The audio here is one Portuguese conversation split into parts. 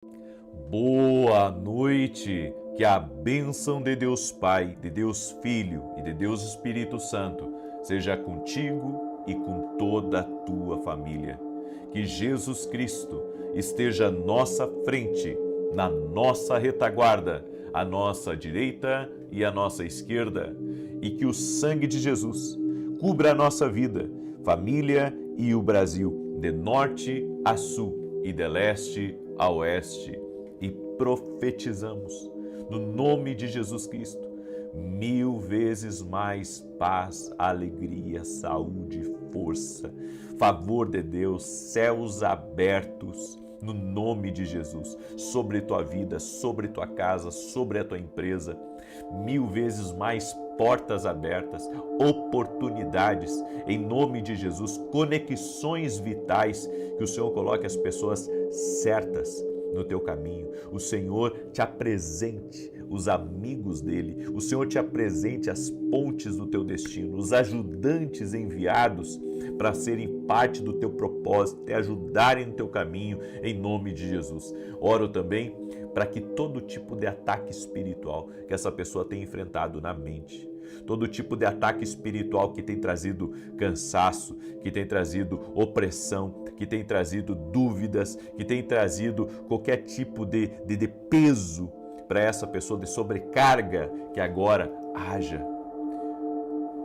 Boa noite, que a bênção de Deus Pai, de Deus Filho e de Deus Espírito Santo seja contigo e com toda a tua família. Que Jesus Cristo esteja à nossa frente, na nossa retaguarda, à nossa direita e à nossa esquerda, e que o sangue de Jesus cubra a nossa vida, família e o Brasil, de norte a sul e de leste a oeste. E profetizamos, no nome de Jesus Cristo, 1000 vezes mais paz, alegria, saúde, força, favor de Deus, céus abertos, no nome de Jesus, sobre tua vida, sobre tua casa, sobre a tua empresa, 1000 vezes mais portas abertas, oportunidades, em nome de Jesus, conexões vitais, que o Senhor coloque as pessoas certas no teu caminho, o Senhor te apresente os amigos dele, o Senhor te apresente as pontes do teu destino, os ajudantes enviados para serem parte do teu propósito, te ajudarem no teu caminho, em nome de Jesus. Oro também para que todo tipo de ataque espiritual que essa pessoa tem enfrentado na mente, todo tipo de ataque espiritual que tem trazido cansaço, que tem trazido opressão, que tem trazido dúvidas, que tem trazido qualquer tipo de peso para essa pessoa, de sobrecarga, que agora haja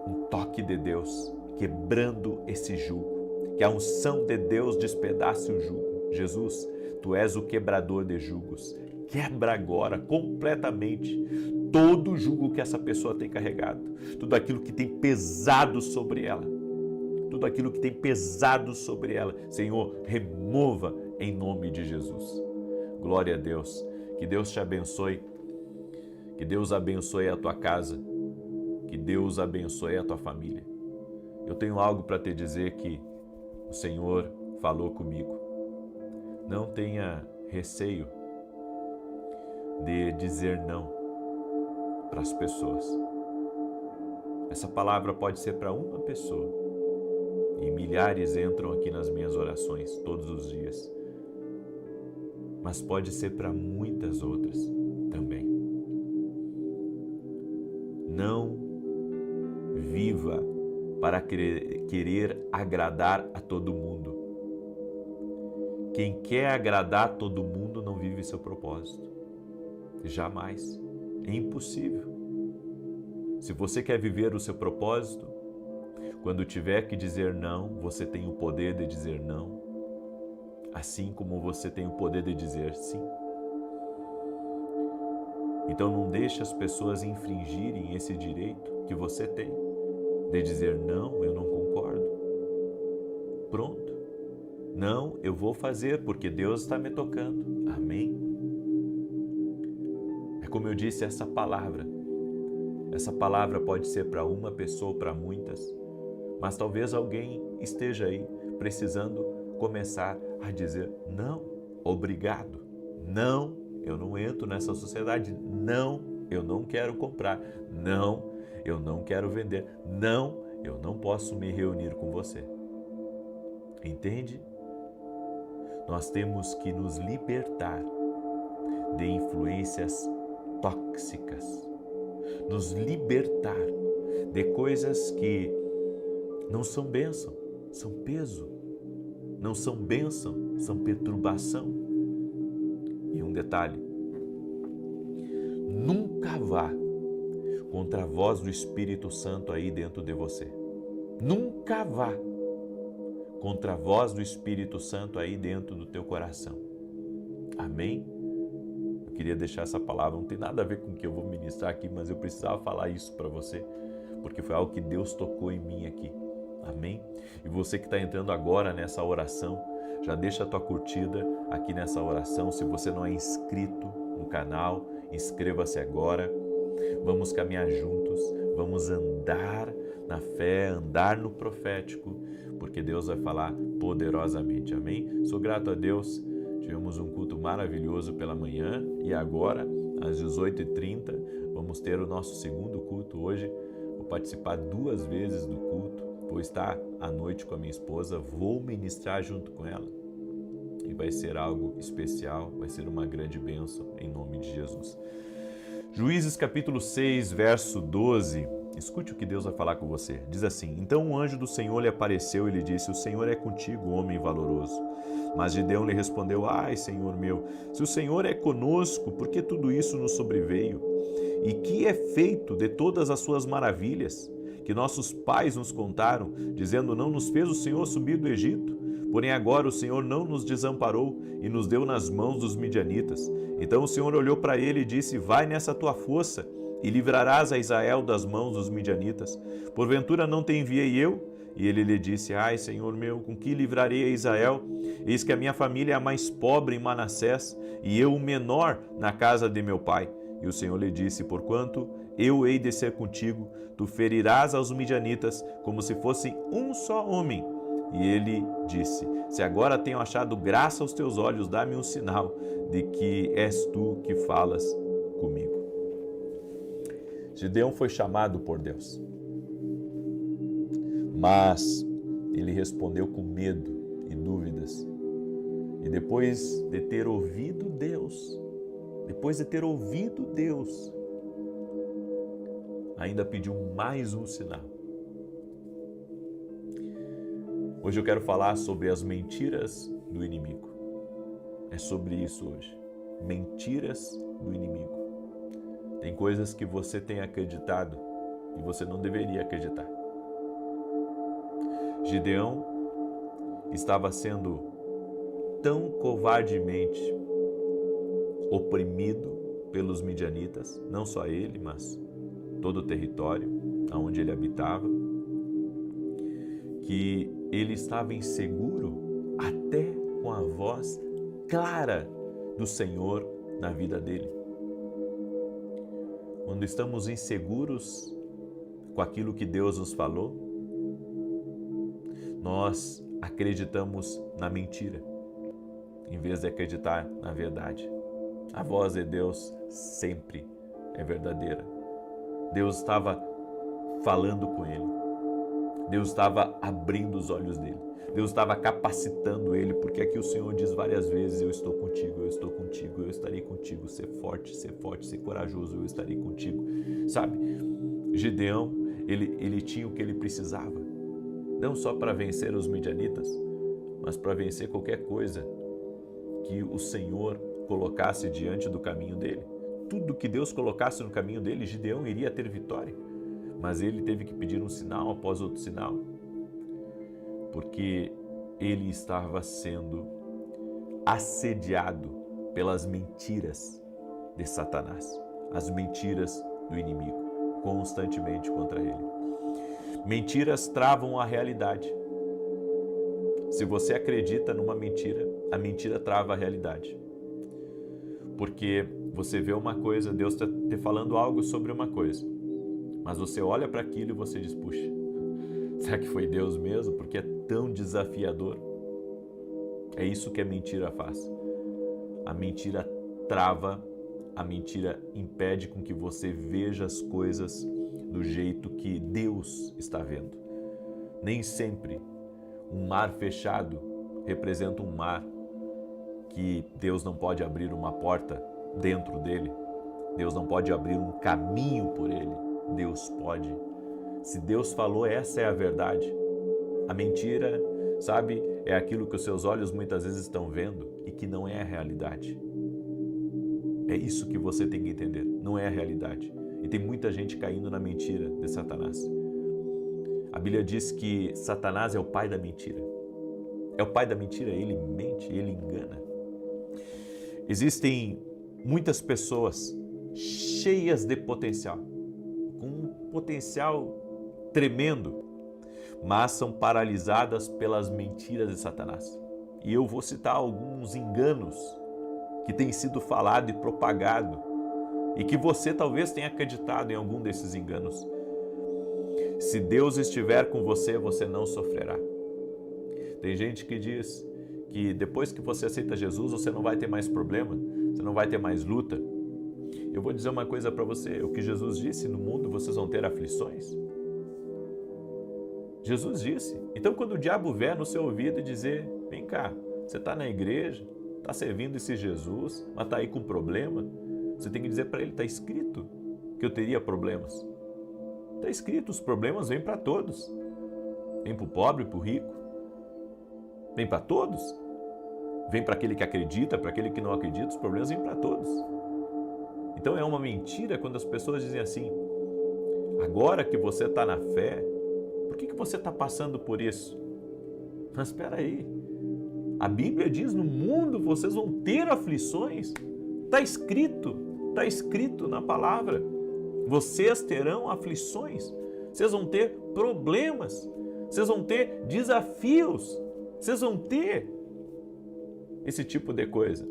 um toque de Deus quebrando esse jugo, que a unção de Deus despedace o jugo. Jesus, tu és o quebrador de jugos. Quebra agora completamente todo o jugo que essa pessoa tem carregado, tudo aquilo que tem pesado sobre ela, tudo aquilo que tem pesado sobre ela. Senhor, remova em nome de Jesus. Glória a Deus. Que Deus te abençoe, que Deus abençoe a tua casa, que Deus abençoe a tua família. Eu tenho algo para te dizer que o Senhor falou comigo. Não tenha receio de dizer não para as pessoas. Essa palavra pode ser para uma pessoa e milhares entram aqui nas minhas orações todos os dias, mas pode ser para muitas outras também. Não viva para querer agradar a todo mundo. Quem quer agradar todo mundo não vive seu propósito. Jamais. É impossível. Se você quer viver o seu propósito, quando tiver que dizer não, você tem o poder de dizer não, assim como você tem o poder de dizer sim. Então não deixe as pessoas infringirem esse direito que você tem de dizer não, eu não concordo. Pronto. Não, eu vou fazer porque Deus está me tocando. Amém? É como eu disse, essa palavra pode ser para uma pessoa ou para muitas, mas talvez alguém esteja aí precisando começar a dizer não, obrigado, não, eu não entro nessa sociedade, não, eu não quero comprar, não, eu não quero vender, não, eu não posso me reunir com você. Entende? Nós temos que nos libertar de influências tóxicas, nos libertar de coisas que não são bênção, são peso, não são bênção, são perturbação. E um detalhe, nunca vá contra a voz do Espírito Santo aí dentro de você. Nunca vá contra a voz do Espírito Santo aí dentro do teu coração. Amém? Eu queria deixar essa palavra, não tem nada a ver com o que eu vou ministrar aqui, mas eu precisava falar isso para você, porque foi algo que Deus tocou em mim aqui. Amém? E você que está entrando agora nessa oração, já deixa a tua curtida aqui nessa oração. Se você não é inscrito no canal, inscreva-se agora. Vamos caminhar juntos, vamos andar na fé, andar no profético, porque Deus vai falar poderosamente. Amém? Sou grato a Deus. Tivemos um culto maravilhoso pela manhã e agora, às 18h30, vamos ter o nosso segundo culto hoje. Vou participar 2 vezes do culto. Vou estar à noite com a minha esposa, vou ministrar junto com ela. e vai ser algo especial, vai ser uma grande bênção em nome de Jesus. Juízes capítulo 6, verso 12, escute o que Deus vai falar com você. Diz assim: Então um anjo do Senhor lhe apareceu e lhe disse: O Senhor é contigo, homem valoroso. Mas Gideão lhe respondeu: Ai, Senhor meu, se o Senhor é conosco, por que tudo isso nos sobreveio? E que é feito de todas as suas maravilhas, que nossos pais nos contaram, dizendo: Não nos fez o Senhor subir do Egito? Porém agora o Senhor não nos desamparou e nos deu nas mãos dos midianitas. Então o Senhor olhou para ele e disse: Vai nessa tua força e livrarás a Israel das mãos dos midianitas. Porventura não te enviei eu? E ele lhe disse: Ai, Senhor meu, com que livrarei a Israel? Eis que a minha família é a mais pobre em Manassés, e eu o menor na casa de meu pai. E o Senhor lhe disse: Porquanto eu hei de ser contigo, tu ferirás aos midianitas como se fosse um só homem. E ele disse: Se agora tenho achado graça aos teus olhos, dá-me um sinal de que és tu que falas comigo. Gideão foi chamado por Deus, mas ele respondeu com medo e dúvidas. E depois de ter ouvido Deus, ainda pediu mais um sinal. Hoje eu quero falar sobre as mentiras do inimigo. É sobre isso hoje. Mentiras do inimigo. Tem coisas que você tem acreditado e você não deveria acreditar. Gideão estava sendo tão covardemente oprimido pelos midianitas, não só ele, mas todo o território onde ele habitava, que ele estava inseguro até com a voz clara do Senhor na vida dele. Quando estamos inseguros com aquilo que Deus nos falou, nós acreditamos na mentira, em vez de acreditar na verdade. A voz de Deus sempre é verdadeira. Deus estava falando com ele. Deus estava abrindo os olhos dele. Deus estava capacitando ele, porque aqui o Senhor diz várias vezes: eu estou contigo, eu estou contigo, eu estarei contigo. Ser forte, ser corajoso, eu estarei contigo. Sabe, Gideão, ele tinha o que ele precisava. Não só para vencer os midianitas, mas para vencer qualquer coisa que o Senhor colocasse diante do caminho dele. Tudo que Deus colocasse no caminho dele, Gideão iria ter vitória. Mas ele teve que pedir um sinal após outro sinal, porque ele estava sendo assediado pelas mentiras de Satanás, as mentiras do inimigo, constantemente contra ele. Mentiras travam a realidade. Se você acredita numa mentira, a mentira trava a realidade. Porque você vê uma coisa, Deus está te falando algo sobre uma coisa, mas você olha para aquilo e você diz: puxa, será que foi Deus mesmo? Porque é tão desafiador. É isso que a mentira faz. A mentira trava, a mentira impede com que você veja as coisas do jeito que Deus está vendo. Nem sempre um mar fechado representa um mar que Deus não pode abrir uma porta dentro dele. Deus não pode abrir um caminho por ele. Deus pode. Se Deus falou, essa é a verdade. A mentira, sabe, é aquilo que os seus olhos muitas vezes estão vendo e que não é a realidade. É isso que você tem que entender. Não é a realidade. E tem muita gente caindo na mentira de Satanás. A Bíblia diz que Satanás é o pai da mentira. É o pai da mentira, ele mente, ele engana. Existem muitas pessoas cheias de potencial, com um potencial tremendo, mas são paralisadas pelas mentiras de Satanás. E eu vou citar alguns enganos que têm sido falado e propagado e que você talvez tenha acreditado em algum desses enganos. Se Deus estiver com você, você não sofrerá. Tem gente que diz que depois que você aceita Jesus, você não vai ter mais problema, você não vai ter mais luta. Eu vou dizer uma coisa para você, o que Jesus disse: no mundo vocês vão ter aflições. Jesus disse. Então quando o diabo vier no seu ouvido e dizer: vem cá, Você está na igreja, está servindo esse Jesus, mas está aí com problema. Você tem que dizer para ele, está escrito que eu teria problemas. Está escrito, os problemas vêm para todos. Vem para o pobre, para o rico. Vem para todos. Vem para aquele que acredita, para aquele que não acredita, os problemas vêm para todos. Então é uma mentira quando as pessoas dizem assim, agora que você está na fé, por que você está passando por isso? Mas espera aí, a Bíblia diz, no mundo vocês vão ter aflições. Está escrito na palavra. Vocês terão aflições, vocês vão ter problemas, vocês vão ter desafios, vocês vão ter esse tipo de coisa.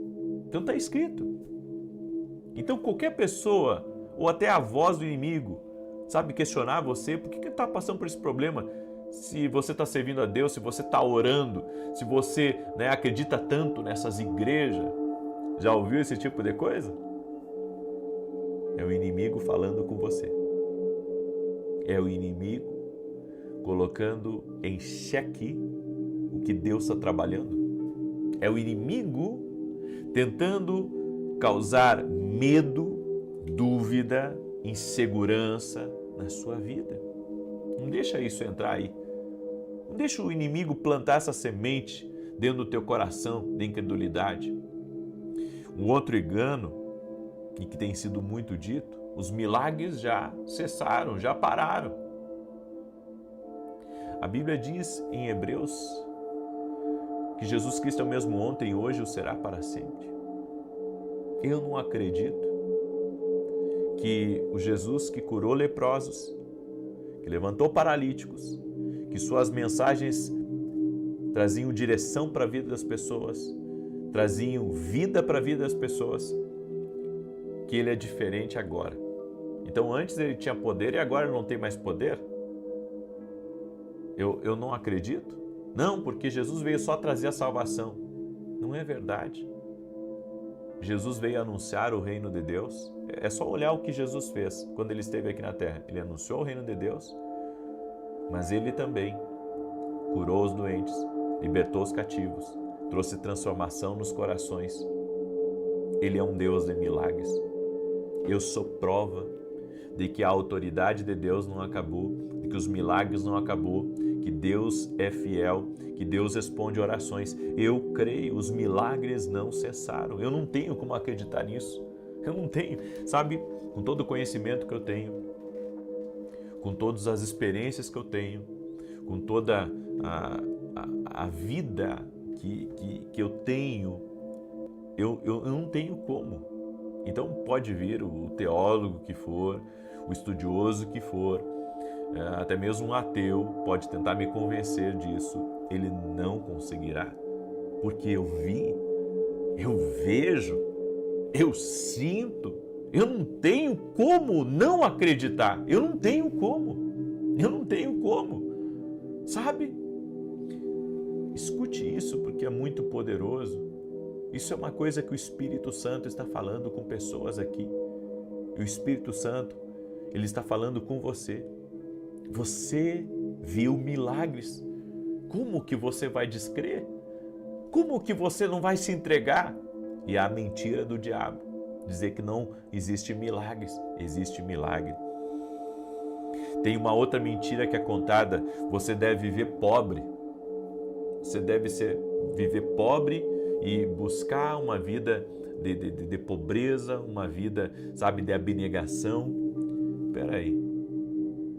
Então está escrito. Então qualquer pessoa, ou até a voz do inimigo, sabe, questionar você, por que está passando por esse problema? Se você está servindo a Deus, se você está orando, se você acredita tanto nessas igrejas, já ouviu esse tipo de coisa? É o inimigo falando com você. É o inimigo colocando em xeque o que Deus está trabalhando. É o inimigo tentando causar medo, dúvida, insegurança na sua vida. Não deixa isso entrar aí. Não deixa o inimigo plantar essa semente dentro do teu coração de incredulidade. Um outro engano, e que tem sido muito dito, os milagres já cessaram, já pararam. A Bíblia diz em Hebreus que Jesus Cristo é o mesmo ontem e hoje o será para sempre. Eu não acredito que o Jesus que curou leprosos, que levantou paralíticos, que suas mensagens traziam direção para a vida das pessoas, traziam vida para a vida das pessoas, que ele é diferente agora. Então antes ele tinha poder e agora não tem mais poder? Eu não acredito? Não, porque Jesus veio só trazer a salvação. Não é verdade. Jesus veio anunciar o reino de Deus. É só olhar o que Jesus fez quando ele esteve aqui na terra. Ele anunciou o reino de Deus, mas ele também curou os doentes, libertou os cativos, trouxe transformação nos corações. Ele é um Deus de milagres. Eu sou prova de que a autoridade de Deus não acabou, de que os milagres não acabou, que Deus é fiel, que Deus responde orações. Eu creio, os milagres não cessaram. Eu não tenho como acreditar nisso. Eu não tenho, sabe, com todo o conhecimento que eu tenho, com todas as experiências que eu tenho, com toda a vida que eu tenho, eu não tenho como. Então pode vir o teólogo que for, o estudioso que for, até mesmo um ateu pode tentar me convencer disso. Ele não conseguirá, porque eu vi, eu vejo, eu sinto, eu não tenho como não acreditar, eu não tenho como, sabe? Escute isso porque é muito poderoso. Isso é uma coisa que o Espírito Santo está falando com pessoas aqui. E o Espírito Santo, ele está falando com você. Você viu milagres. Como que você vai descrer? Como que você não vai se entregar? E a mentira do diabo, dizer que não existe milagres. Existe milagre. Tem uma outra mentira que é contada, você deve viver pobre. Você deve viver pobre e buscar uma vida de pobreza, uma vida, sabe, de abnegação. Espera aí.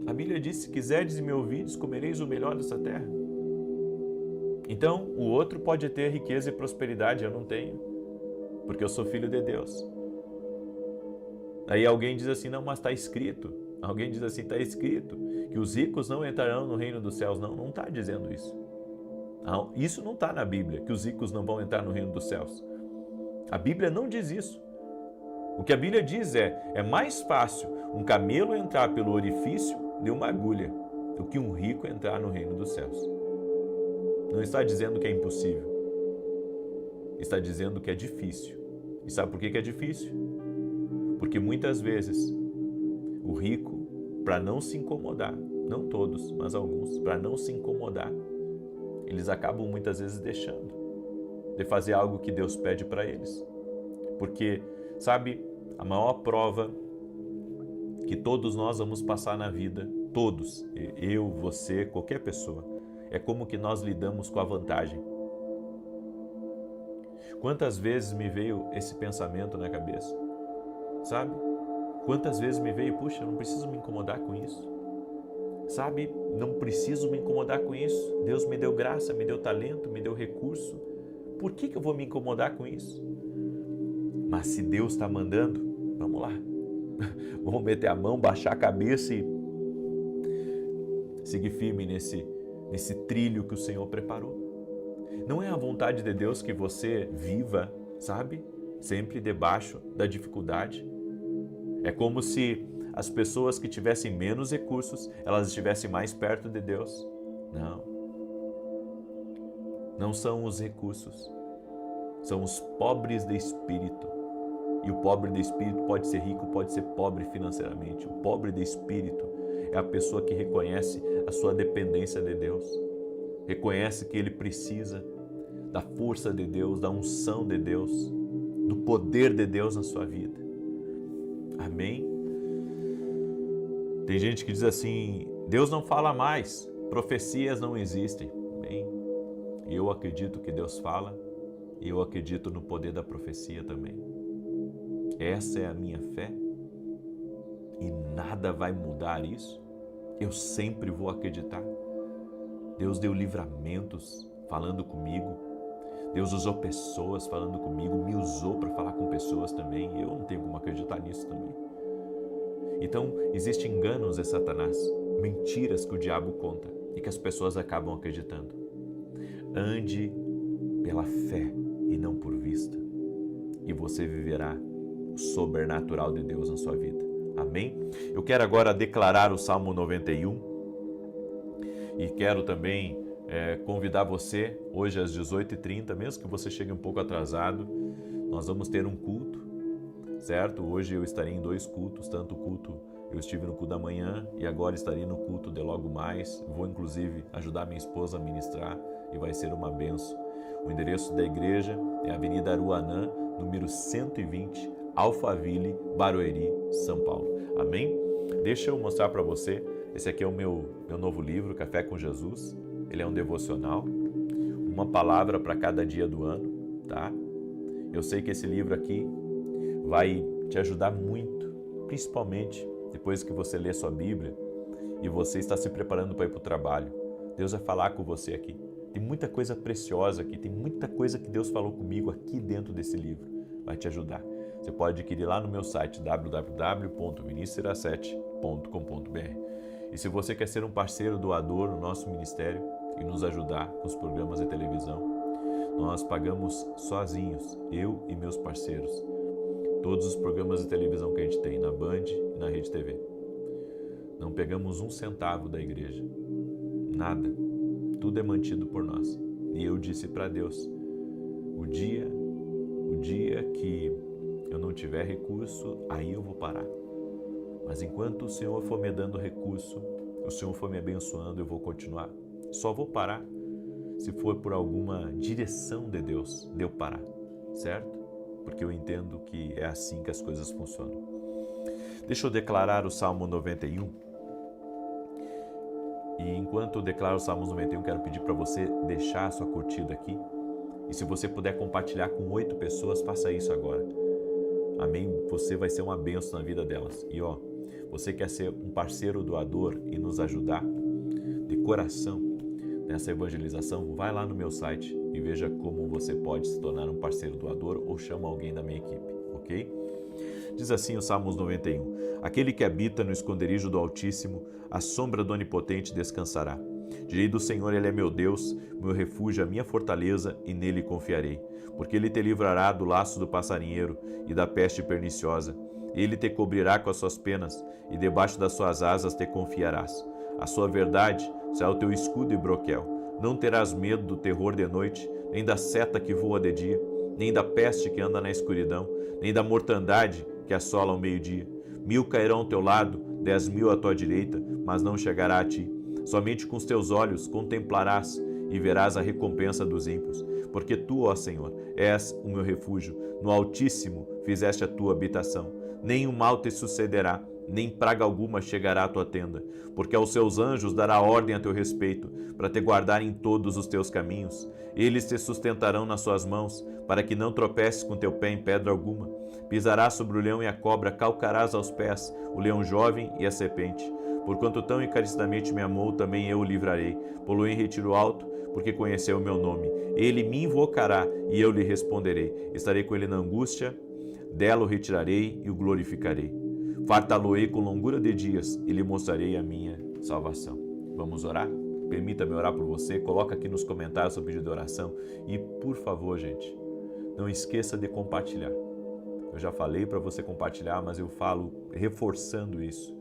A Bíblia diz, se quiserdes e me ouvides, comereis o melhor dessa terra. Então, o outro pode ter riqueza e prosperidade, eu não tenho, porque eu sou filho de Deus. Aí alguém diz assim, não, mas está escrito. Alguém diz assim, está escrito que os ricos não entrarão no reino dos céus. Não está dizendo isso. Não, isso não está na Bíblia, que os ricos não vão entrar no reino dos céus. A Bíblia não diz isso. O que a Bíblia diz é mais fácil um camelo entrar pelo orifício de uma agulha do que um rico entrar no reino dos céus. Não está dizendo que é impossível. Está dizendo que é difícil. E sabe por que é difícil? Porque muitas vezes o rico, para não se incomodar, não todos, mas alguns, para não se incomodar, eles acabam muitas vezes deixando. de fazer algo que Deus pede para eles. Porque, sabe, a maior prova que todos nós vamos passar na vida, todos, eu, você, qualquer pessoa, é como que nós lidamos com a vantagem. Quantas vezes me veio esse pensamento na cabeça, sabe? Quantas vezes me veio, puxa, eu não preciso me incomodar com isso, sabe? Não preciso me incomodar com isso. Deus me deu graça, me deu talento, me deu recurso. Por que eu vou me incomodar com isso? Mas se Deus está mandando, vamos lá. Vamos meter a mão, baixar a cabeça e seguir firme nesse trilho que o Senhor preparou. Não é a vontade de Deus que você viva, sabe? Sempre debaixo da dificuldade. É como se as pessoas que tivessem menos recursos, elas estivessem mais perto de Deus. Não. Não são os recursos. São os pobres de espírito. E o pobre de espírito pode ser rico, pode ser pobre financeiramente. O pobre de espírito é a pessoa que reconhece a sua dependência de Deus. Reconhece que ele precisa da força de Deus, da unção de Deus, do poder de Deus na sua vida. Amém? Tem gente que diz assim, Deus não fala mais, profecias não existem. Bem, eu acredito que Deus fala e eu acredito no poder da profecia também. Essa é a minha fé e nada vai mudar isso. Eu sempre vou acreditar. Deus deu livramentos falando comigo. Deus usou pessoas falando comigo, me usou para falar com pessoas também. Eu não tenho como acreditar nisso também. Então, existem enganos de Satanás, mentiras que o diabo conta e que as pessoas acabam acreditando. Ande pela fé e não por vista. E você viverá o sobrenatural de Deus na sua vida. Amém? Eu quero agora declarar o Salmo 91 e quero também convidar você, hoje às 18h30, mesmo que você chegue um pouco atrasado, nós vamos ter um culto, certo? Hoje eu estarei em 2 cultos, tanto o culto, eu estive no culto da manhã e agora estarei no culto de logo mais. Vou inclusive ajudar minha esposa a ministrar e vai ser uma bênção. O endereço da igreja é Avenida Aruanã, número 120, Alphaville, Barueri, São Paulo. Amém? Deixa eu mostrar para você, esse aqui é o meu novo livro, Café com Jesus. Ele é um devocional, uma palavra para cada dia do ano, tá? Eu sei que esse livro aqui vai te ajudar muito, principalmente depois que você lê sua Bíblia e você está se preparando para ir para o trabalho. Deus vai falar com você aqui. Tem muita coisa preciosa aqui, tem muita coisa que Deus falou comigo aqui dentro desse livro. Vai te ajudar. Você pode adquirir lá no meu site www.vinicius07.com.br. E se você quer ser um parceiro doador no nosso ministério e nos ajudar com os programas de televisão, nós pagamos sozinhos, eu e meus parceiros, todos os programas de televisão que a gente tem na Band e na Rede TV. Não pegamos um centavo da igreja, nada, tudo é mantido por nós. E eu disse para Deus, o dia que eu não tiver recurso, aí eu vou parar. Mas enquanto o Senhor for me dando recurso, o Senhor for me abençoando, eu vou continuar. Só vou parar se for por alguma direção de Deus, de eu parar, certo? Porque eu entendo que é assim que as coisas funcionam. Deixa eu declarar o Salmo 91. E enquanto eu declaro o Salmo 91, quero pedir para você deixar a sua curtida aqui. E se você puder compartilhar com 8 pessoas, faça isso agora. Amém? Você vai ser uma bênção na vida delas. E você quer ser um parceiro doador e nos ajudar de coração nessa evangelização? Vai lá no meu site e veja como você pode se tornar um parceiro doador ou chama alguém da minha equipe, ok? Diz assim o Salmos 91, aquele que habita no esconderijo do Altíssimo, à sombra do Onipotente descansará. Direi do Senhor, Ele é meu Deus, meu refúgio, a minha fortaleza, e nele confiarei. Porque Ele te livrará do laço do passarinheiro e da peste perniciosa. Ele te cobrirá com as suas penas, e debaixo das suas asas te confiarás. A sua verdade será o teu escudo e broquel. Não terás medo do terror de noite, nem da seta que voa de dia, nem da peste que anda na escuridão, nem da mortandade que assola ao meio-dia. 1000 cairão ao teu lado, 10.000 à tua direita, mas não chegará a ti. Somente com os teus olhos contemplarás e verás a recompensa dos ímpios, porque tu, ó Senhor, és o meu refúgio. No Altíssimo fizeste a tua habitação. Nenhum mal te sucederá, nem praga alguma chegará à tua tenda, porque aos seus anjos dará ordem a teu respeito, para te guardar em todos os teus caminhos. Eles te sustentarão nas suas mãos, para que não tropeces com teu pé em pedra alguma. Pisarás sobre o leão e a cobra, calcarás aos pés o leão jovem e a serpente. Porquanto tão encarecidamente me amou, também eu o livrarei. Pô-lo em retiro alto, porque conheceu o meu nome. Ele me invocará e eu lhe responderei. Estarei com ele na angústia, dela o retirarei e o glorificarei. Fartá-lo-ei com longura de dias e lhe mostrarei a minha salvação. Vamos orar? Permita-me orar por você. Coloca aqui nos comentários o pedido de oração. E, por favor, gente, não esqueça de compartilhar. Eu já falei para você compartilhar, mas eu falo reforçando isso,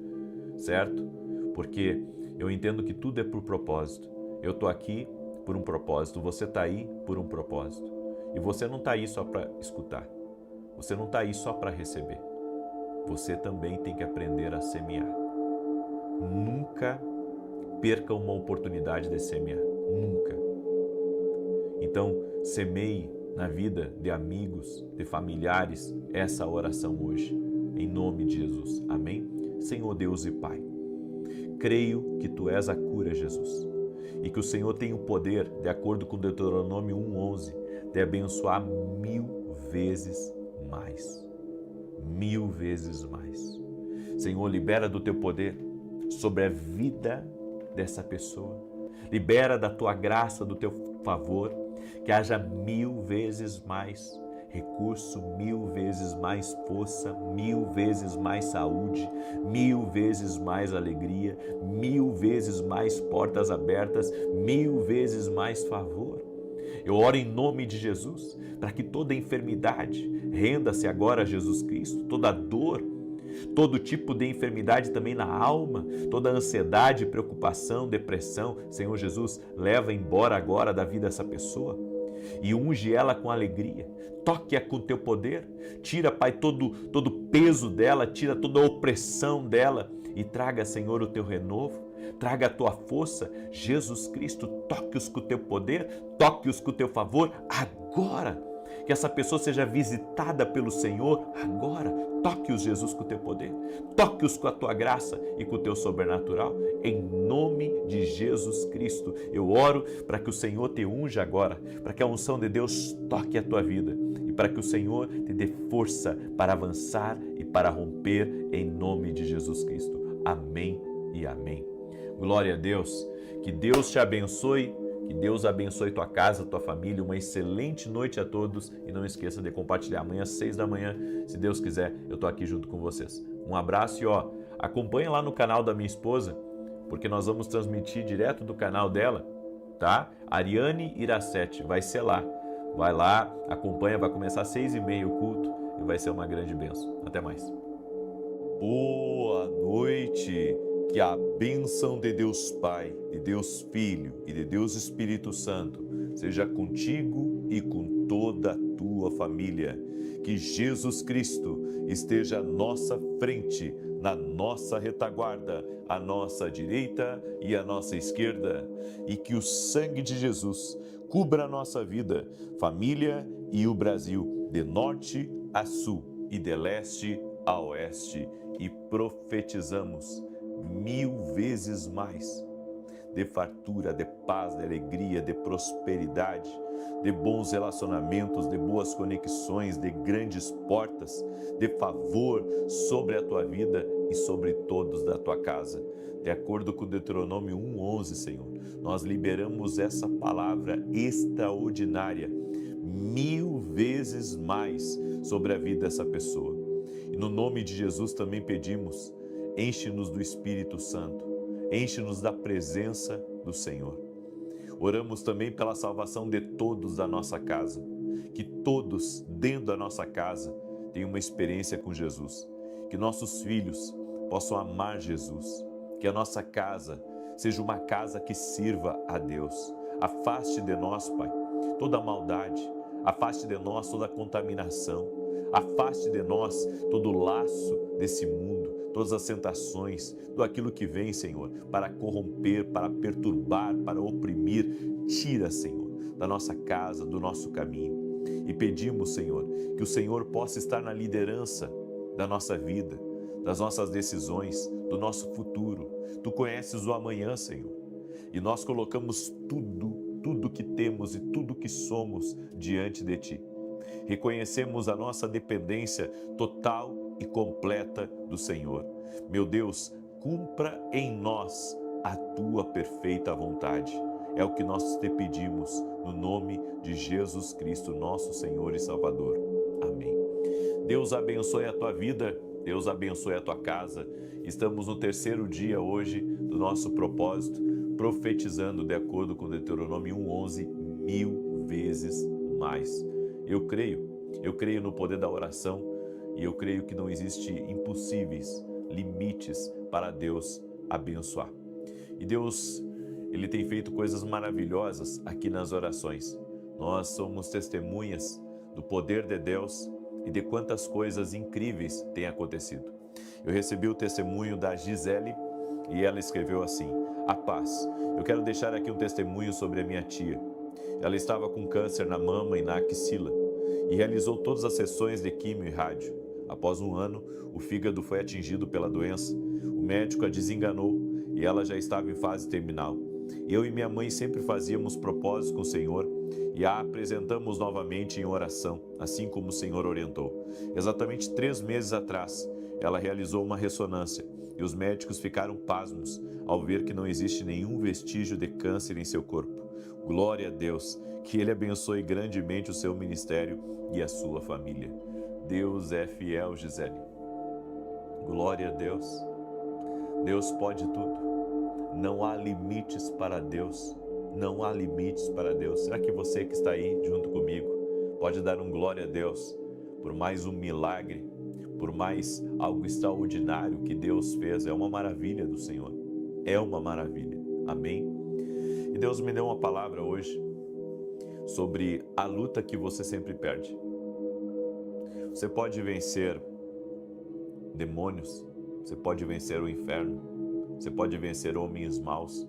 certo? Porque eu entendo que tudo é por propósito. Eu estou aqui por um propósito, você está aí por um propósito. E você não está aí só para escutar. Você não está aí só para receber. Você também tem que aprender a semear. Nunca perca uma oportunidade de semear. Nunca. Então, semeie na vida de amigos, de familiares, essa oração hoje. Em nome de Jesus. Amém? Senhor Deus e Pai, creio que Tu és a cura, Jesus, e que o Senhor tem o poder, de acordo com Deuteronômio 1:11, de abençoar 1000 vezes mais. 1000 vezes mais. Senhor, libera do Teu poder sobre a vida dessa pessoa. Libera da Tua graça, do Teu favor, que haja 1000 vezes mais recurso, 1000 vezes mais força, 1000 vezes mais saúde, 1000 vezes mais alegria, 1000 vezes mais portas abertas, 1000 vezes mais favor. Eu oro em nome de Jesus para que toda enfermidade renda-se agora a Jesus Cristo, toda dor, todo tipo de enfermidade também na alma, toda ansiedade, preocupação, depressão, Senhor Jesus, leva embora agora da vida dessa pessoa e unge ela com alegria. Toque-a com Teu poder, tira, Pai, todo o peso dela, tira toda a opressão dela e traga, Senhor, o Teu renovo, traga a Tua força. Jesus Cristo, toque-os com o Teu poder, toque-os com o Teu favor agora. Que essa pessoa seja visitada pelo Senhor agora. Toque-os, Jesus, com o Teu poder. Toque-os com a Tua graça e com o Teu sobrenatural. Em nome de Jesus Cristo, eu oro para que o Senhor te unja agora, para que a unção de Deus toque a tua vida e para que o Senhor te dê força para avançar e para romper em nome de Jesus Cristo. Amém e amém. Glória a Deus. Que Deus te abençoe. Que Deus abençoe tua casa, tua família, uma excelente noite a todos e não esqueça de compartilhar. Amanhã às 6 da manhã, se Deus quiser, eu tô aqui junto com vocês. Um abraço e acompanha lá no canal da minha esposa, porque nós vamos transmitir direto do canal dela, tá? Ariane Iracete, vai ser lá. Vai lá, acompanha, vai começar às 6h30 o culto e vai ser uma grande bênção. Até mais. Boa noite! Que a bênção de Deus Pai, de Deus Filho e de Deus Espírito Santo seja contigo e com toda a tua família. Que Jesus Cristo esteja à nossa frente, na nossa retaguarda, à nossa direita e à nossa esquerda. E que o sangue de Jesus cubra a nossa vida, família e o Brasil, de norte a sul e de leste a oeste. E profetizamos 1000 vezes mais de fartura, de paz, de alegria, de prosperidade, de bons relacionamentos, de boas conexões, de grandes portas, de favor sobre a tua vida e sobre todos da tua casa. De acordo com Deuteronômio 1:11, Senhor, nós liberamos essa palavra extraordinária 1000 vezes mais sobre a vida dessa pessoa. E no nome de Jesus também pedimos: enche-nos do Espírito Santo, enche-nos da presença do Senhor. Oramos também pela salvação de todos da nossa casa, que todos dentro da nossa casa tenham uma experiência com Jesus, que nossos filhos possam amar Jesus, que a nossa casa seja uma casa que sirva a Deus. Afaste de nós, Pai, toda a maldade, afaste de nós toda a contaminação, afaste de nós todo o laço desse mundo, todas as tentações, tudo aquilo que vem, Senhor, para corromper, para perturbar, para oprimir. Tira, Senhor. da nossa casa, do nosso caminho. E pedimos, Senhor, que o Senhor possa estar na liderança da nossa vida, das nossas decisões, do nosso futuro. Tu conheces o amanhã, Senhor. E nós colocamos tudo que temos e tudo que somos diante de Ti. Reconhecemos a nossa dependência total e completa do Senhor. Meu Deus, cumpra em nós a Tua perfeita vontade. É o que nós te pedimos, no nome de Jesus Cristo, nosso Senhor e Salvador. Amém. Deus abençoe a tua vida, Deus abençoe a tua casa. Estamos no terceiro dia hoje do nosso propósito, profetizando de acordo com Deuteronômio 1:11, 1000 vezes mais. Eu creio no poder da oração e eu creio que não existe impossíveis, limites para Deus abençoar. E Deus, Ele tem feito coisas maravilhosas aqui nas orações. Nós somos testemunhas do poder de Deus e de quantas coisas incríveis têm acontecido. Eu recebi o testemunho da Gisele e ela escreveu assim: a paz. Eu quero deixar aqui um testemunho sobre a minha tia. Ela estava com câncer na mama e na axila e realizou todas as sessões de químio e rádio. Após um ano, o fígado foi atingido pela doença. O médico a desenganou e ela já estava em fase terminal. Eu e minha mãe sempre fazíamos propósitos com o Senhor e a apresentamos novamente em oração, assim como o Senhor orientou. Exatamente 3 meses atrás, ela realizou uma ressonância e os médicos ficaram pasmos ao ver que não existe nenhum vestígio de câncer em seu corpo. Glória a Deus, que Ele abençoe grandemente o seu ministério e a sua família. Deus é fiel, Gisele. Glória a Deus. Deus pode tudo. Não há limites para Deus. Não há limites para Deus. Será que você que está aí junto comigo pode dar um glória a Deus por mais um milagre, por mais algo extraordinário que Deus fez? É uma maravilha do Senhor. É uma maravilha. Amém? E Deus me deu uma palavra hoje sobre a luta que você sempre perde. Você pode vencer demônios, você pode vencer o inferno, você pode vencer homens maus,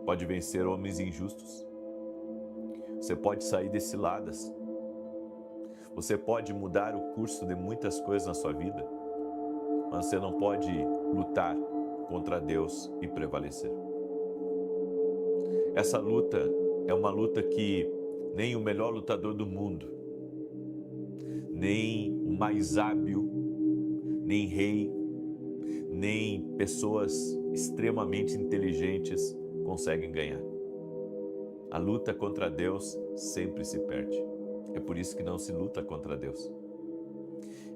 pode vencer homens injustos, você pode sair de ciladas, você pode mudar o curso de muitas coisas na sua vida, mas você não pode lutar contra Deus e prevalecer. Essa luta é uma luta que nem o melhor lutador do mundo, nem o mais hábil, nem rei, nem pessoas extremamente inteligentes conseguem ganhar. A luta contra Deus sempre se perde. É por isso que não se luta contra Deus.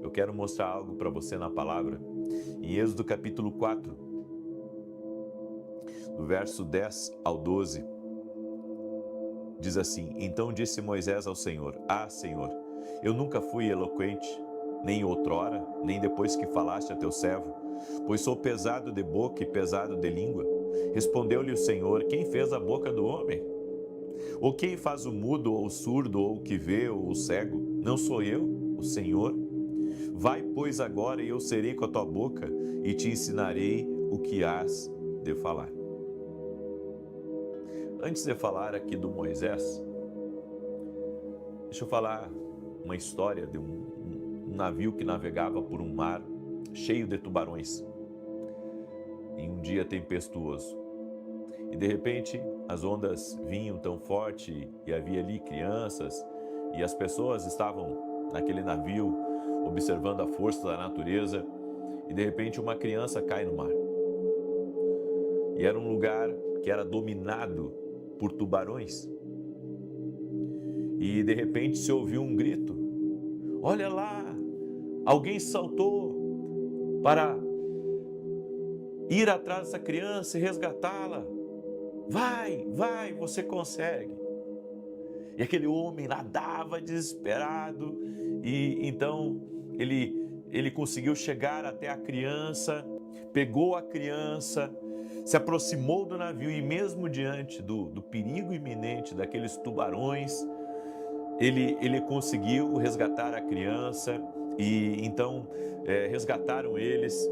Eu quero mostrar algo para você na palavra. Em Êxodo capítulo 4, do verso 10 ao 12, diz assim: Então disse Moisés ao Senhor: Ah, Senhor, eu nunca fui eloquente, nem outrora, nem depois que falaste a teu servo, pois sou pesado de boca e pesado de língua. Respondeu-lhe o Senhor: Quem fez a boca do homem? Ou quem faz o mudo, ou o surdo, ou o que vê, ou o cego? Não sou eu, o Senhor? Vai, pois, agora, e eu serei com a tua boca, e te ensinarei o que hás de falar. Antes de falar aqui do Moisés, deixa eu falar uma história de um navio que navegava por um mar cheio de tubarões em um dia tempestuoso. E de repente as ondas vinham tão forte e havia ali crianças e as pessoas estavam naquele navio observando a força da natureza e de repente uma criança cai no mar. E era um lugar que era dominado por tubarões. E de repente se ouviu um grito: olha lá, alguém saltou para ir atrás dessa criança e resgatá-la. Vai, você consegue. E aquele homem nadava desesperado e então ele conseguiu chegar até a criança, pegou a criança, se aproximou do navio e mesmo diante do perigo iminente daqueles tubarões, ele conseguiu resgatar a criança e então resgataram eles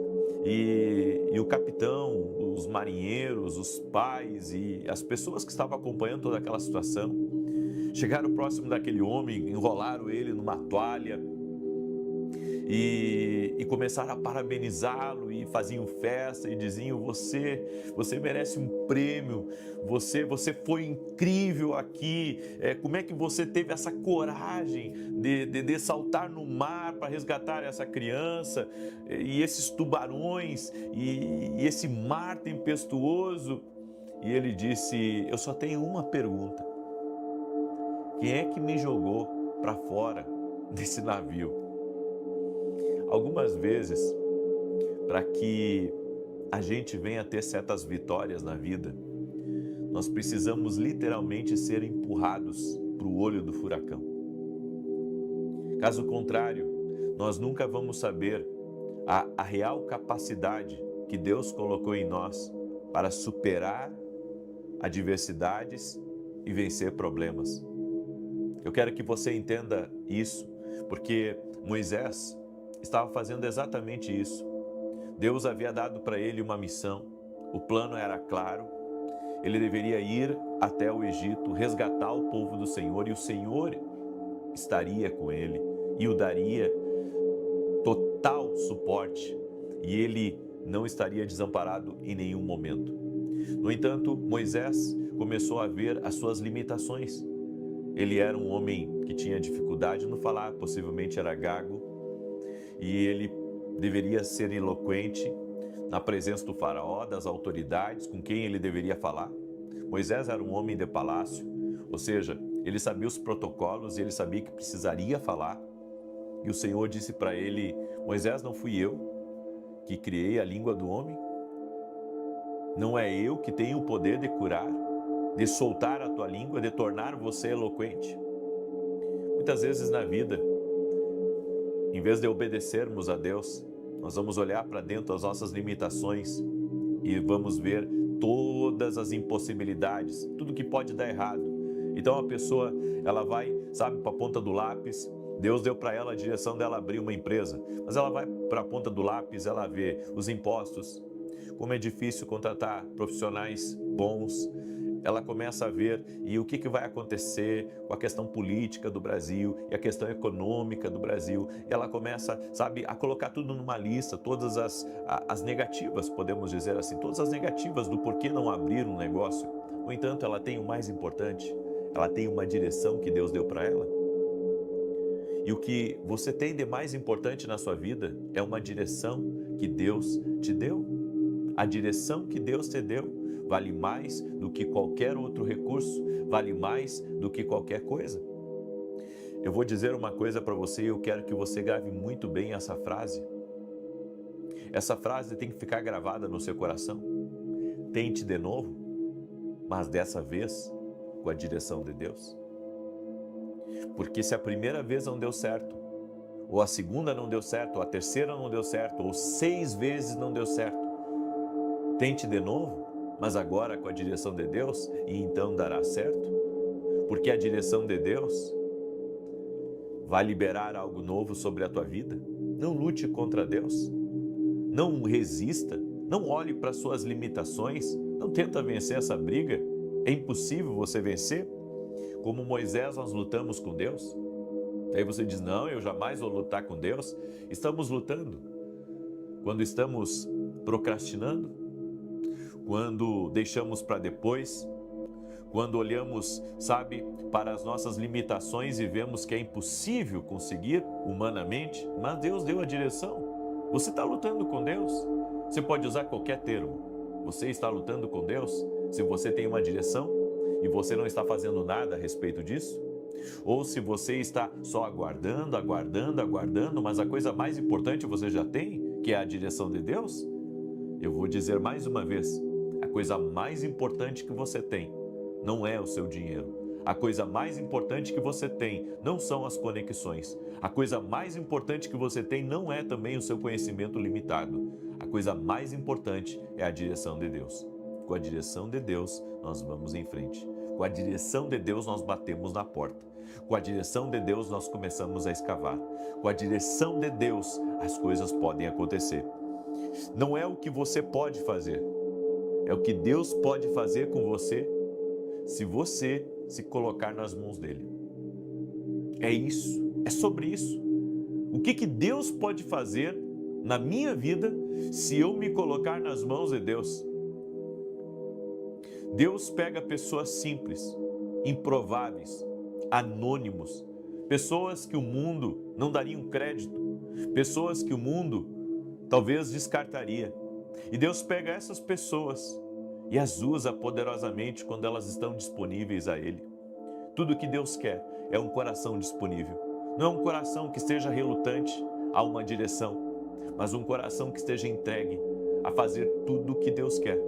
E o capitão, os marinheiros, os pais e as pessoas que estavam acompanhando toda aquela situação, chegaram próximo daquele homem, enrolaram ele numa toalha e começaram a parabenizá-lo e faziam festa e diziam: você merece um prêmio, você foi incrível aqui, como é que você teve essa coragem de saltar no mar para resgatar essa criança, e esses tubarões, e esse mar tempestuoso? E ele disse: eu só tenho uma pergunta: quem é que me jogou para fora desse navio? Algumas vezes, para que a gente venha ter certas vitórias na vida, nós precisamos literalmente ser empurrados para o olho do furacão. Caso contrário, nós nunca vamos saber a real capacidade que Deus colocou em nós para superar adversidades e vencer problemas. Eu quero que você entenda isso, porque Moisés estava fazendo exatamente isso. Deus havia dado para ele uma missão, o plano era claro, ele deveria ir até o Egito, resgatar o povo do Senhor, e o Senhor estaria com ele e o daria total suporte, e ele não estaria desamparado em nenhum momento. No entanto, Moisés começou a ver as suas limitações. Ele era um homem que tinha dificuldade no falar, possivelmente era gago, e ele deveria ser eloquente na presença do faraó, das autoridades com quem ele deveria falar. Moisés era um homem de palácio, ou seja, ele sabia os protocolos e ele sabia que precisaria falar. E o Senhor disse para ele: Moisés, não fui eu que criei a língua do homem? Não é eu que tenho o poder de curar, de soltar a tua língua, de tornar você eloquente? Muitas vezes na vida, em vez de obedecermos a Deus, nós vamos olhar para dentro das nossas limitações e vamos ver todas as impossibilidades, tudo que pode dar errado. Então a pessoa, ela vai, sabe, para a ponta do lápis. Deus deu para ela a direção dela abrir uma empresa, mas ela vai para a ponta do lápis, ela vê os impostos, como é difícil contratar profissionais bons. Ela começa a ver e o que vai acontecer com a questão política do Brasil e a questão econômica do Brasil. Ela começa, sabe, a colocar tudo numa lista, todas as negativas, podemos dizer assim, todas as negativas do porquê não abrir um negócio. No entanto, ela tem o mais importante, ela tem uma direção que Deus deu para ela. E o que você tem de mais importante na sua vida é uma direção que Deus te deu. A direção que Deus te deu vale mais do que qualquer outro recurso, vale mais do que qualquer coisa. Eu vou dizer uma coisa para você e eu quero que você grave muito bem essa frase. Essa frase tem que ficar gravada no seu coração. Tente de novo, mas dessa vez com a direção de Deus. Porque se a primeira vez não deu certo, ou a segunda não deu certo, ou a terceira não deu certo, ou 6 vezes não deu certo, tente de novo, mas agora com a direção de Deus, e então dará certo. Porque a direção de Deus vai liberar algo novo sobre a tua vida. Não lute contra Deus, não resista, não olhe para suas limitações, não tenta vencer essa briga, é impossível você vencer. Como Moisés, nós lutamos com Deus. Aí você diz: não, eu jamais vou lutar com Deus. Estamos lutando quando estamos procrastinando, quando deixamos para depois, quando olhamos, sabe, para as nossas limitações e vemos que é impossível conseguir humanamente, mas Deus deu a direção. Você está lutando com Deus. Você pode usar qualquer termo. Você está lutando com Deus se você tem uma direção e você não está fazendo nada a respeito disso? Ou se você está só aguardando, mas a coisa mais importante você já tem, que é a direção de Deus? Eu vou dizer mais uma vez, a coisa mais importante que você tem não é o seu dinheiro. A coisa mais importante que você tem não são as conexões. A coisa mais importante que você tem não é também o seu conhecimento limitado. A coisa mais importante é a direção de Deus. Com a direção de Deus, nós vamos em frente. Com a direção de Deus, nós batemos na porta. Com a direção de Deus, nós começamos a escavar. Com a direção de Deus, as coisas podem acontecer. Não é o que você pode fazer, é o que Deus pode fazer com você se você se colocar nas mãos dele. É isso, é sobre isso. O que Deus pode fazer na minha vida se eu me colocar nas mãos de Deus? Deus pega pessoas simples, improváveis, anônimos, pessoas que o mundo não daria um crédito, pessoas que o mundo talvez descartaria. E Deus pega essas pessoas e as usa poderosamente quando elas estão disponíveis a Ele. Tudo que Deus quer é um coração disponível. Não é um coração que esteja relutante a uma direção, mas um coração que esteja entregue a fazer tudo o que Deus quer.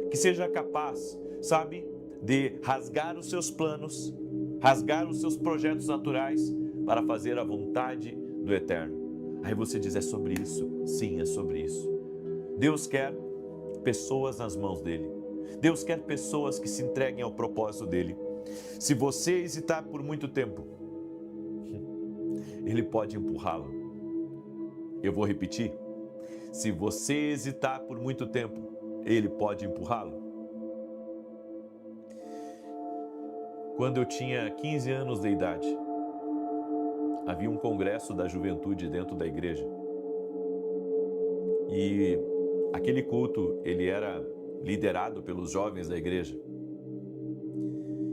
Que seja capaz, sabe, de rasgar os seus planos, rasgar os seus projetos naturais para fazer a vontade do Eterno. Aí você diz, é sobre isso? Sim, é sobre isso. Deus quer pessoas nas mãos dele. Deus quer pessoas que se entreguem ao propósito dele. Se você hesitar por muito tempo, Ele pode empurrá-lo. Eu vou repetir. Se você hesitar por muito tempo, Ele pode empurrá-lo. Quando eu tinha 15 anos de idade, havia um congresso da juventude dentro da igreja. E aquele culto, ele era liderado pelos jovens da igreja.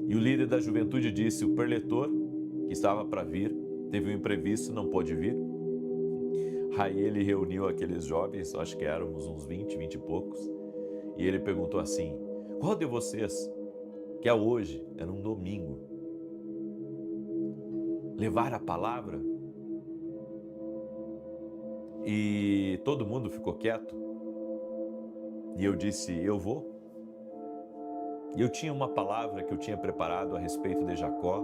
E o líder da juventude disse, o preletor, que estava para vir, teve um imprevisto, não pôde vir. Aí ele reuniu aqueles jovens, acho que éramos uns 20 e poucos, e ele perguntou assim, qual de vocês quer hoje, era um domingo, levar a palavra? E todo mundo ficou quieto. E eu disse, eu vou. E eu tinha uma palavra que eu tinha preparado a respeito de Jacó,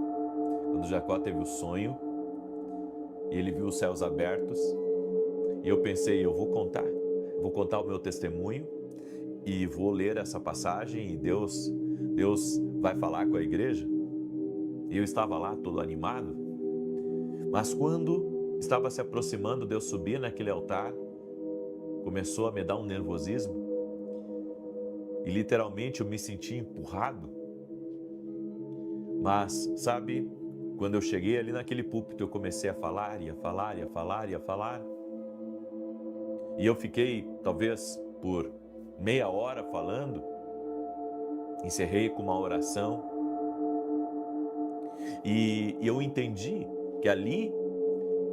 quando Jacó teve o sonho, e ele viu os céus abertos, e eu pensei, eu vou contar o meu testemunho, e vou ler essa passagem, e Deus vai falar com a igreja. E eu estava lá todo animado, mas quando estava se aproximando de eu subir naquele altar, começou a me dar um nervosismo, e literalmente eu me senti empurrado. Mas, sabe, quando eu cheguei ali naquele púlpito, eu comecei a falar, e a falar, e a falar, e a falar. E eu fiquei, talvez, por meia hora falando, encerrei com uma oração. E eu entendi que ali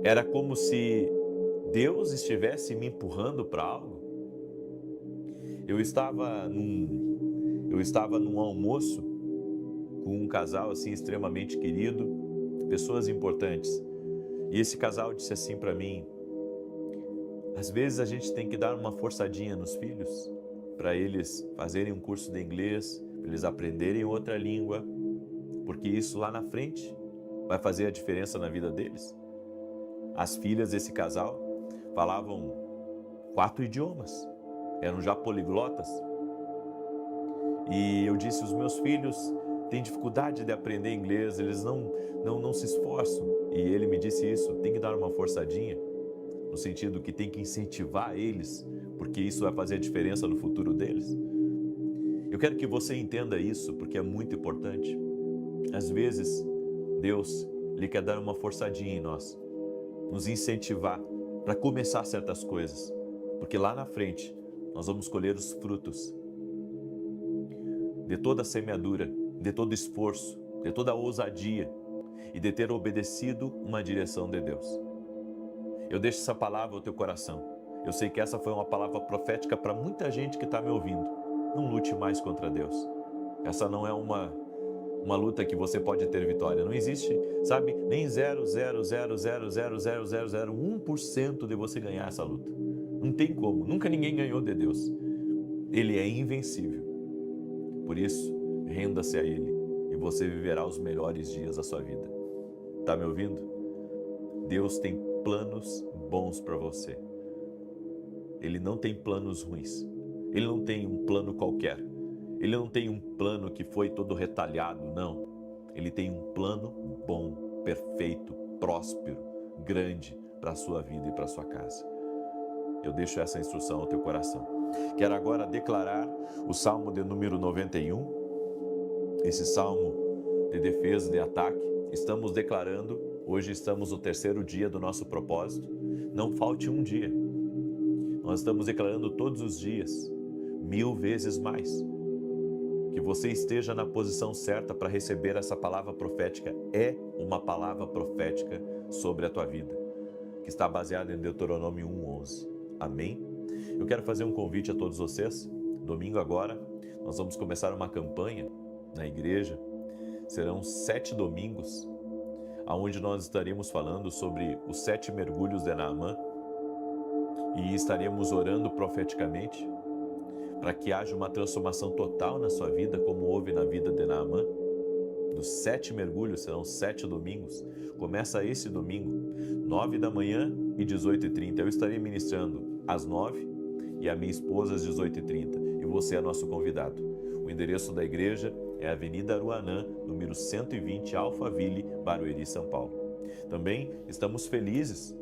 era como se Deus estivesse me empurrando para algo. Eu estava num almoço com um casal assim extremamente querido, pessoas importantes. E esse casal disse assim para mim, às vezes a gente tem que dar uma forçadinha nos filhos para eles fazerem um curso de inglês, para eles aprenderem outra língua, porque isso lá na frente vai fazer a diferença na vida deles. As filhas desse casal falavam 4 idiomas, eram já poliglotas. E eu disse, os meus filhos têm dificuldade de aprender inglês, eles não se esforçam. E ele me disse isso, tem que dar uma forçadinha, no sentido que tem que incentivar eles, porque isso vai fazer a diferença no futuro deles. Eu quero que você entenda isso, porque é muito importante. Às vezes, Deus lhe quer dar uma forçadinha em nós, nos incentivar para começar certas coisas, porque lá na frente nós vamos colher os frutos de toda a semeadura, de todo esforço, de toda a ousadia e de ter obedecido uma direção de Deus. Eu deixo essa palavra ao teu coração. Eu sei que essa foi uma palavra profética para muita gente que está me ouvindo. Não lute mais contra Deus. Essa não é uma luta que você pode ter vitória. Não existe, sabe, nem 0,0000001% de você ganhar essa luta. Não tem como. Nunca ninguém ganhou de Deus. Ele é invencível. Por isso, renda-se a Ele e você viverá os melhores dias da sua vida. Tá me ouvindo? Deus tem planos bons para você. Ele não tem planos ruins. Ele não tem um plano qualquer. Ele não tem um plano que foi todo retalhado, não. Ele tem um plano bom, perfeito, próspero, grande para a sua vida e para a sua casa. Eu deixo essa instrução ao teu coração. Quero agora declarar o Salmo de número 91, esse Salmo de defesa, de ataque. Estamos declarando, hoje estamos no terceiro dia do nosso propósito, não falte um dia. Nós estamos declarando todos os dias, 1000 vezes mais. Que você esteja na posição certa para receber essa palavra profética. É uma palavra profética sobre a tua vida, que está baseada em Deuteronômio 1:11. Amém? Eu quero fazer um convite a todos vocês. Domingo agora, nós vamos começar uma campanha na igreja. Serão 7 domingos, onde nós estaremos falando sobre os 7 mergulhos de Naamã e estaremos orando profeticamente para que haja uma transformação total na sua vida, como houve na vida de Naamã. Dos 7 mergulhos, serão 7 domingos. Começa esse domingo, 9 da manhã e 18h30. Eu estarei ministrando às 9 e a minha esposa às 18h30. E você é nosso convidado. O endereço da igreja é Avenida Aruanã, número 120, Alphaville, Barueri, São Paulo. Também estamos felizes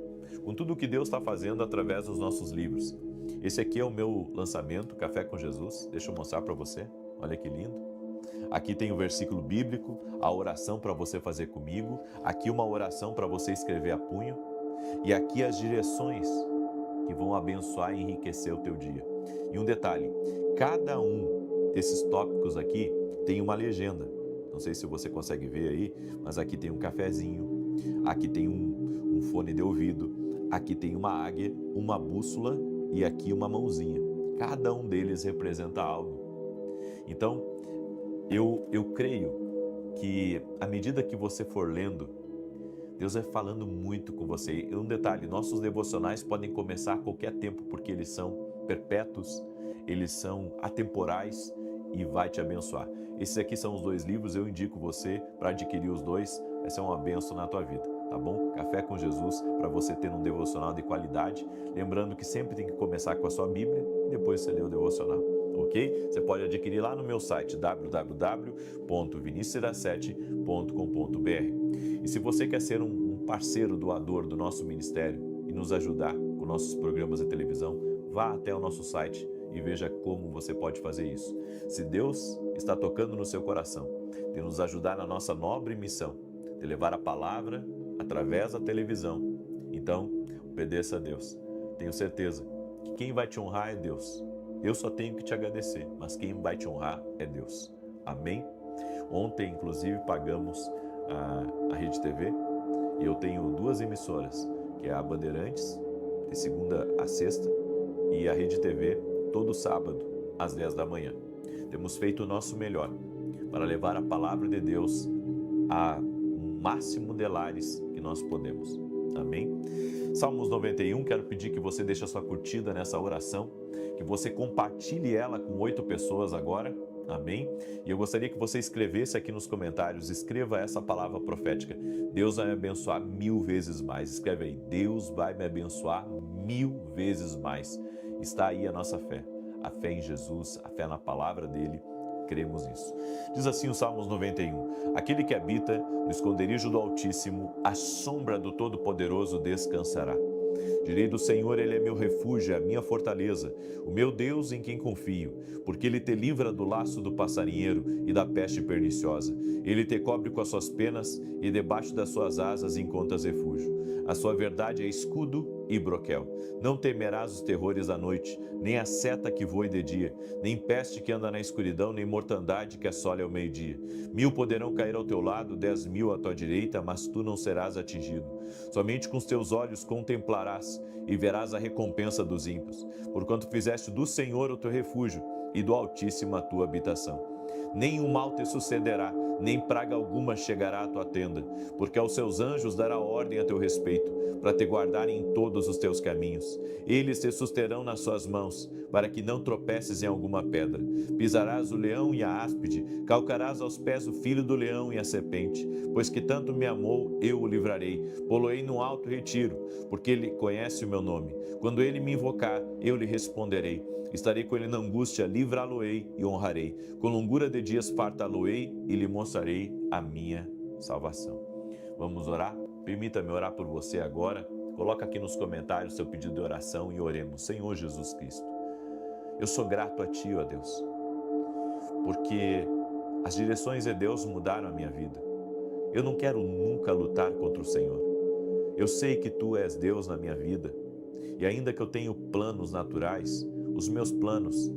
com tudo o que Deus está fazendo através dos nossos livros. Esse aqui é o meu lançamento, Café com Jesus. Deixa eu mostrar para você. Olha que lindo. Aqui tem o versículo bíblico, a oração para você fazer comigo. Aqui uma oração para você escrever a punho. E aqui as direções que vão abençoar e enriquecer o teu dia. E um detalhe, cada um desses tópicos aqui tem uma legenda. Não sei se você consegue ver aí, mas aqui tem um cafezinho, aqui tem um fone de ouvido, aqui tem uma águia, uma bússola e aqui uma mãozinha. Cada um deles representa algo. Então, eu creio que à medida que você for lendo, Deus vai falando muito com você. E um detalhe, nossos devocionais podem começar a qualquer tempo, porque eles são perpétuos, eles são atemporais e vai te abençoar. Esses aqui são os 2 livros, eu indico você para adquirir os 2, vai ser uma bênção na tua vida, tá bom? Café com Jesus, para você ter um devocional de qualidade. Lembrando que sempre tem que começar com a sua Bíblia e depois você lê o devocional, ok? Você pode adquirir lá no meu site, www.vinicius17.com.br. E se você quer ser um parceiro doador do nosso ministério e nos ajudar com nossos programas de televisão, vá até o nosso site e veja como você pode fazer isso. Se Deus está tocando no seu coração de nos ajudar na nossa nobre missão, de levar a palavra através da televisão, então obedeça a Deus. Tenho certeza que quem vai te honrar é Deus. Eu só tenho que te agradecer, mas quem vai te honrar é Deus. Amém? Ontem, inclusive, pagamos a Rede TV e eu tenho 2 emissoras, que é a Bandeirantes, de segunda a sexta, e a Rede TV, todo sábado, às 10 da manhã. Temos feito o nosso melhor para levar a palavra de Deus a um máximo de lares que nós podemos. Amém? Salmos 91, quero pedir que você deixe a sua curtida nessa oração, que você compartilhe ela com 8 pessoas agora. Amém? E eu gostaria que você escrevesse aqui nos comentários, escreva essa palavra profética. Deus vai me abençoar 1000 vezes mais. Escreve aí, Deus vai me abençoar 1000 vezes mais. Está aí a nossa fé. A fé em Jesus, a fé na palavra dele. Cremos nisso. Diz assim o Salmos 91, aquele que habita no esconderijo do Altíssimo, à sombra do Todo-Poderoso descansará. Direi do Senhor, ele é meu refúgio, a minha fortaleza, o meu Deus em quem confio, porque ele te livra do laço do passarinheiro e da peste perniciosa. Ele te cobre com as suas penas e debaixo das suas asas encontras refúgio. A sua verdade é escudo e broquel. Não temerás os terrores da noite, nem a seta que voe de dia, nem peste que anda na escuridão, nem mortandade que assole ao meio-dia. 1000 poderão cair ao teu lado, 10.000 à tua direita, mas tu não serás atingido. Somente com os teus olhos contemplarás e verás a recompensa dos ímpios, porquanto fizeste do Senhor o teu refúgio e do Altíssimo a tua habitação. Nenhum mal te sucederá, nem praga alguma chegará à tua tenda, porque aos seus anjos dará ordem a teu respeito, para te guardarem em todos os teus caminhos. Eles te susterão nas suas mãos, para que não tropeces em alguma pedra. Pisarás o leão e a áspide, calcarás aos pés o filho do leão e a serpente, pois que tanto me amou, eu o livrarei, pô-lo-ei no alto retiro, porque ele conhece o meu nome. Quando ele me invocar, eu lhe responderei. Estarei com ele na angústia, livrá-lo-ei e honrarei. Com longura de dias fartá-lo-ei e lhe mostrarei a minha salvação. Vamos orar? Permita-me orar por você agora, coloca aqui nos comentários seu pedido de oração e oremos. Senhor Jesus Cristo, eu sou grato a Ti, ó Deus, porque as direções de Deus mudaram a minha vida. Eu não quero nunca lutar contra o Senhor. Eu sei que Tu és Deus na minha vida, e ainda que eu tenha planos naturais, os meus planos,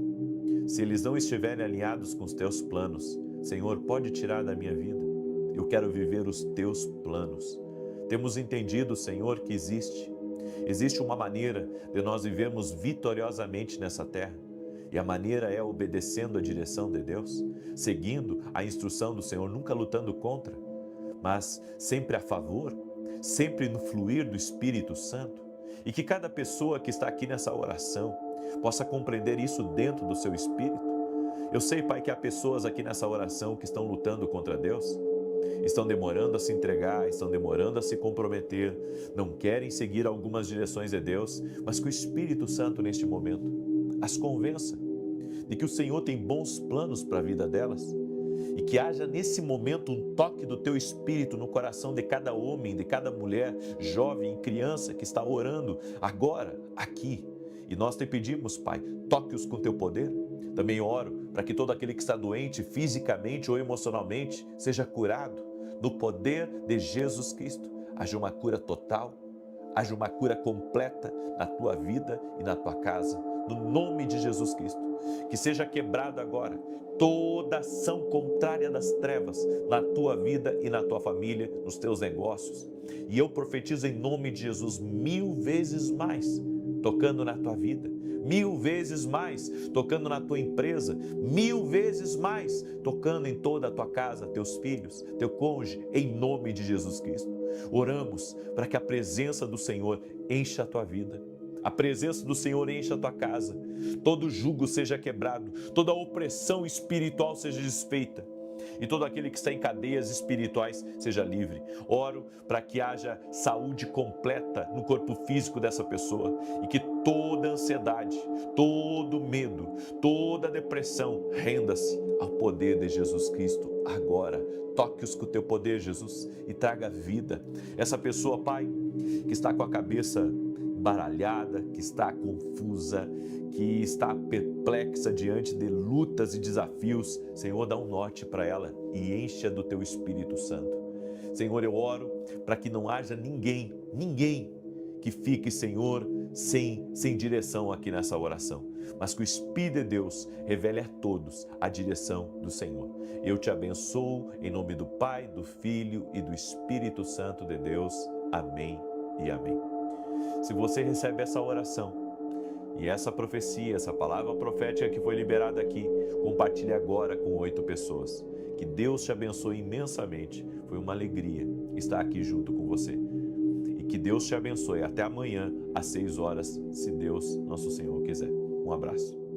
se eles não estiverem alinhados com os Teus planos, Senhor, pode tirar da minha vida. Eu quero viver os Teus planos. Temos entendido, Senhor, que existe uma maneira de nós vivermos vitoriosamente nessa terra. E a maneira é obedecendo a direção de Deus, seguindo a instrução do Senhor, nunca lutando contra, mas sempre a favor, sempre no fluir do Espírito Santo. E que cada pessoa que está aqui nessa oração possa compreender isso dentro do seu espírito. Eu sei, Pai, que há pessoas aqui nessa oração que estão lutando contra Deus, estão demorando a se entregar, estão demorando a se comprometer, não querem seguir algumas direções de Deus, mas que o Espírito Santo neste momento as convença de que o Senhor tem bons planos para a vida delas e que haja nesse momento um toque do Teu Espírito no coração de cada homem, de cada mulher, jovem, criança que está orando agora, aqui. E nós Te pedimos, Pai, toque-os com Teu poder. Também oro para que todo aquele que está doente fisicamente ou emocionalmente seja curado no poder de Jesus Cristo. Haja uma cura total, haja uma cura completa na tua vida e na tua casa, no nome de Jesus Cristo. Que seja quebrado agora toda ação contrária das trevas na tua vida e na tua família, nos teus negócios. E eu profetizo em nome de Jesus 1000 vezes mais tocando na tua vida, 1000 vezes mais tocando na tua empresa, 1000 vezes mais tocando em toda a tua casa, teus filhos, teu cônjuge, em nome de Jesus Cristo. Oramos para que a presença do Senhor encha a tua vida, a presença do Senhor encha a tua casa, todo jugo seja quebrado, toda opressão espiritual seja desfeita e todo aquele que está em cadeias espirituais seja livre. Oro para que haja saúde completa no corpo físico dessa pessoa e que toda ansiedade, todo medo, toda depressão renda-se ao poder de Jesus Cristo agora. Toque-os com o Teu poder, Jesus, e traga vida. Essa pessoa, Pai, que está com a cabeça baralhada, que está confusa, que está perplexa diante de lutas e desafios, Senhor, dá um norte para ela e encha do Teu Espírito Santo. Senhor, eu oro para que não haja ninguém que fique, Senhor, sem direção aqui nessa oração, mas que o Espírito de Deus revele a todos a direção do Senhor. Eu te abençoo em nome do Pai, do Filho e do Espírito Santo de Deus. Amém e amém. Se você recebe essa oração e essa profecia, essa palavra profética que foi liberada aqui, compartilhe agora com 8 pessoas. Que Deus te abençoe imensamente. Foi uma alegria estar aqui junto com você. E que Deus te abençoe até amanhã às 6 horas, se Deus, nosso Senhor, quiser. Um abraço.